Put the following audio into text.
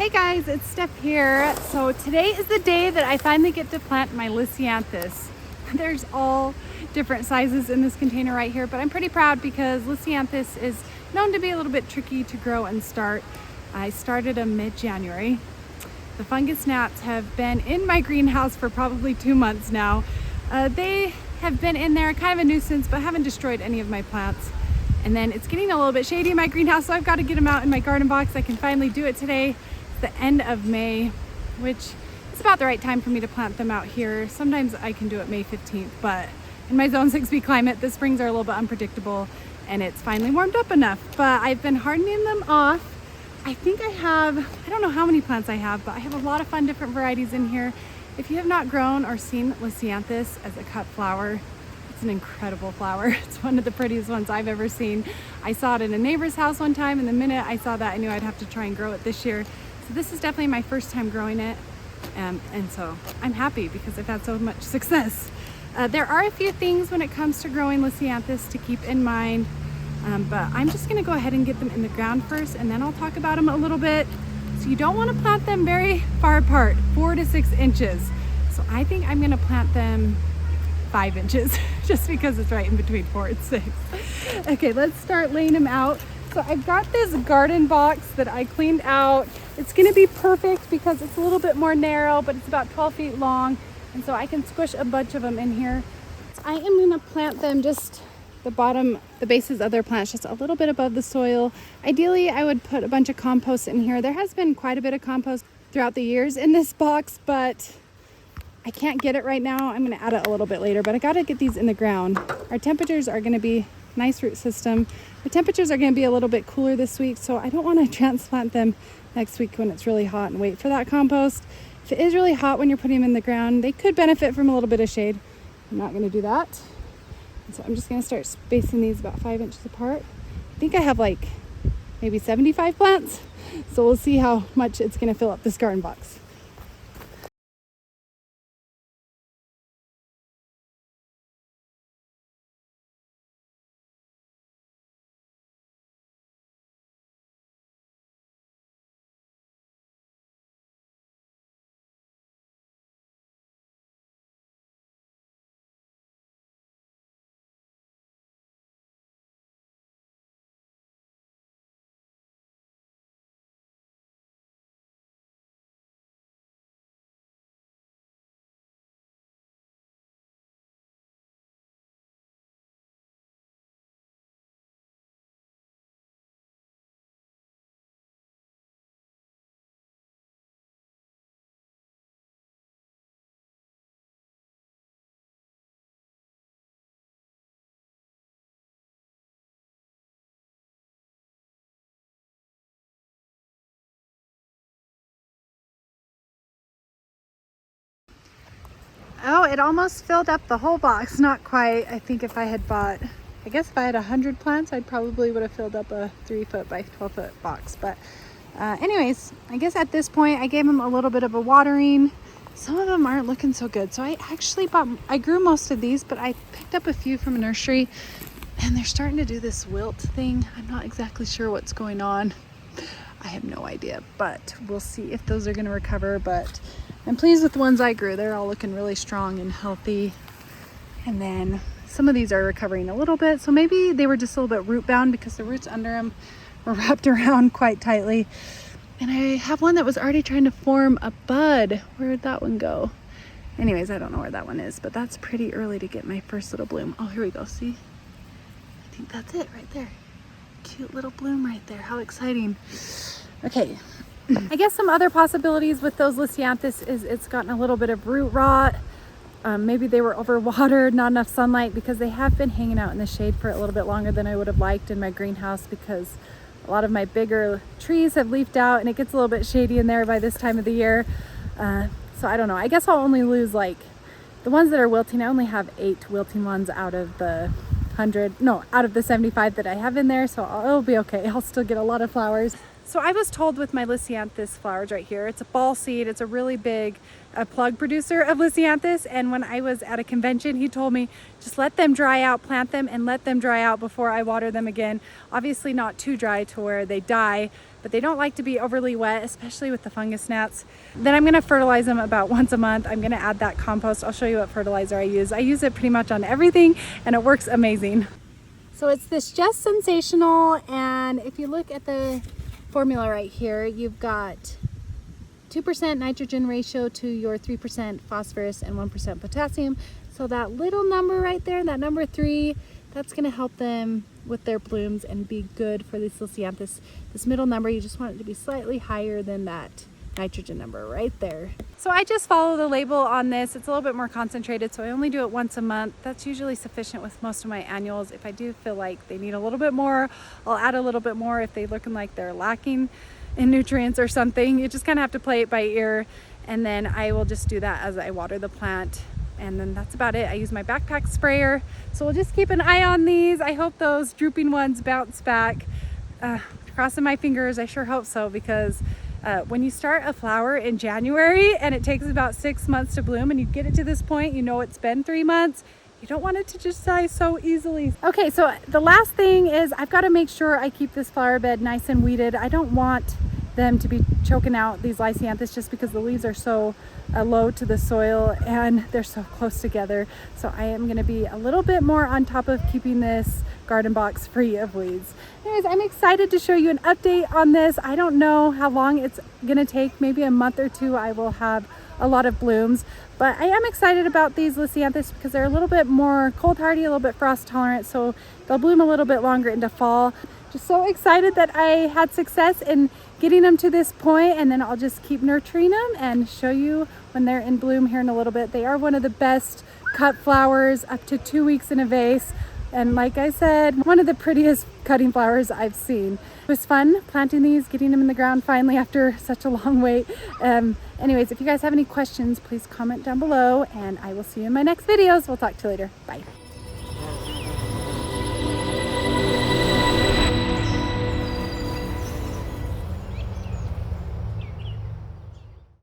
Hey guys, it's Steph here. So today is the day that I finally get to plant my Lisianthus. There's all different sizes in this container right here, but I'm pretty proud because Lisianthus is known to be a little bit tricky to grow and start. I started them mid-January. The fungus gnats have been in my greenhouse for probably 2 months now. They have been in there, kind of a nuisance, but haven't destroyed any of my plants. And then it's getting a little bit shady in my greenhouse, so I've got to get them out in my garden box. I can finally do it today. The end of May, which is about the right time for me to plant them out here. Sometimes I can do it May 15th, but in my zone 6B climate, the springs are a little bit unpredictable and it's finally warmed up enough. But I've been hardening them off. I think I don't know how many plants I have, but I have a lot of fun different varieties in here. If you have not grown or seen Lisianthus as a cut flower, it's an incredible flower. It's one of the prettiest ones I've ever seen. I saw it in a neighbor's house one time, and the minute I saw that, I knew I'd have to try and grow it this year. This is definitely my first time growing it, and so I'm happy because I've had so much success. There are a few things when it comes to growing Lisianthus to keep in mind, but I'm just going to go ahead and get them in the ground first, and then I'll talk about them a little bit. So you don't want to plant them very far apart, 4 to 6 inches. So I think I'm going to plant them 5 inches just because it's right in between 4 and 6. Okay, let's start laying them out. So I've got this garden box that I cleaned out. It's gonna be perfect because it's a little bit more narrow, but it's about 12 feet long. And so I can squish a bunch of them in here. So I am gonna plant them just the bases of their plants, just a little bit above the soil. Ideally, I would put a bunch of compost in here. There has been quite a bit of compost throughout the years in this box, but I can't get it right now. I'm gonna add it a little bit later, but I gotta get these in the ground. Our temperatures are gonna be nice root system. The temperatures are going to be a little bit cooler this week, so I don't want to transplant them next week when it's really hot and wait for that compost. If it is really hot when you're putting them in the ground, they could benefit from a little bit of shade. I'm not going to do that. And so I'm just going to start spacing these about 5 inches apart. I think I have like maybe 75 plants, so we'll see how much it's going to fill up this garden box. Oh, it almost filled up the whole box. Not quite. I think if I had bought, I guess if I had 100 plants, I probably would have filled up a 3-foot by 12-foot box. But anyways, I guess at this point I gave them a little bit of a watering. Some of them aren't looking so good. So I grew most of these, but I picked up a few from a nursery and they're starting to do this wilt thing. I'm not exactly sure what's going on. I have no idea, but we'll see if those are going to recover. But I'm pleased with the ones I grew. They're all looking really strong and healthy. And then some of these are recovering a little bit. So maybe they were just a little bit root bound because the roots under them were wrapped around quite tightly. And I have one that was already trying to form a bud. Where did that one go? Anyways, I don't know where that one is, but that's pretty early to get my first little bloom. Oh, here we go. See? I think that's it right there. Cute little bloom right there. How exciting. Okay. I guess some other possibilities with those Lisianthus is it's gotten a little bit of root rot. Maybe they were overwatered, not enough sunlight, because they have been hanging out in the shade for a little bit longer than I would have liked in my greenhouse, because a lot of my bigger trees have leafed out and it gets a little bit shady in there by this time of the year. So I don't know. I guess I'll only lose like the ones that are wilting. I only have 8 wilting ones out of the 75 that I have in there, so it'll be okay. I'll still get a lot of flowers. So I was told with my Lisianthus flowers right here, it's a ball seed, it's a really big plug producer of Lisianthus, and when I was at a convention, he told me just let them dry out, plant them and let them dry out before I water them again. Obviously not too dry to where they die, but they don't like to be overly wet, especially with the fungus gnats. Then I'm gonna fertilize them about once a month. I'm gonna add that compost. I'll show you what fertilizer I use. I use it pretty much on everything and it works amazing. So it's this Just Sensational, and if you look at the formula right here, you've got 2% nitrogen ratio to your 3% phosphorus and 1% potassium. So that little number right there, that number 3, that's going to help them with their blooms and be good for this Lisianthus. This middle number, you just want it to be slightly higher than that nitrogen number right there. So I just follow the label on this. It's a little bit more concentrated, so I only do it once a month. That's usually sufficient with most of my annuals. If I do feel like they need a little bit more, I'll add a little bit more if they're looking like they're lacking in nutrients or something. You just kind of have to play it by ear, and then I will just do that as I water the plant. And then that's about it. I use my backpack sprayer. So we'll just keep an eye on these. I hope those drooping ones bounce back. Crossing my fingers, I sure hope so, because when you start a flower in January and it takes about 6 months to bloom and you get it to this point, you know it's been 3 months, you don't want it to just die so easily. Okay, so the last thing is I've got to make sure I keep this flower bed nice and weeded. I don't want them to be choking out these Lisianthus just because the leaves are so low to the soil and they're so close together. So I am going to be a little bit more on top of keeping this garden box free of weeds. Anyways, I'm excited to show you an update on this. I don't know how long it's going to take. Maybe a month or 2 I will have a lot of blooms, but I am excited about these Lisianthus because they're a little bit more cold hardy, a little bit frost tolerant, so they'll bloom a little bit longer into fall. Just so excited that I had success in getting them to this point, and then I'll just keep nurturing them and show you when they're in bloom here in a little bit. They are one of the best cut flowers, up to 2 weeks in a vase. And like I said, one of the prettiest cutting flowers I've seen. It was fun planting these, getting them in the ground finally after such a long wait. Anyways, if you guys have any questions, please comment down below, and I will see you in my next videos. We'll talk to you later. Bye.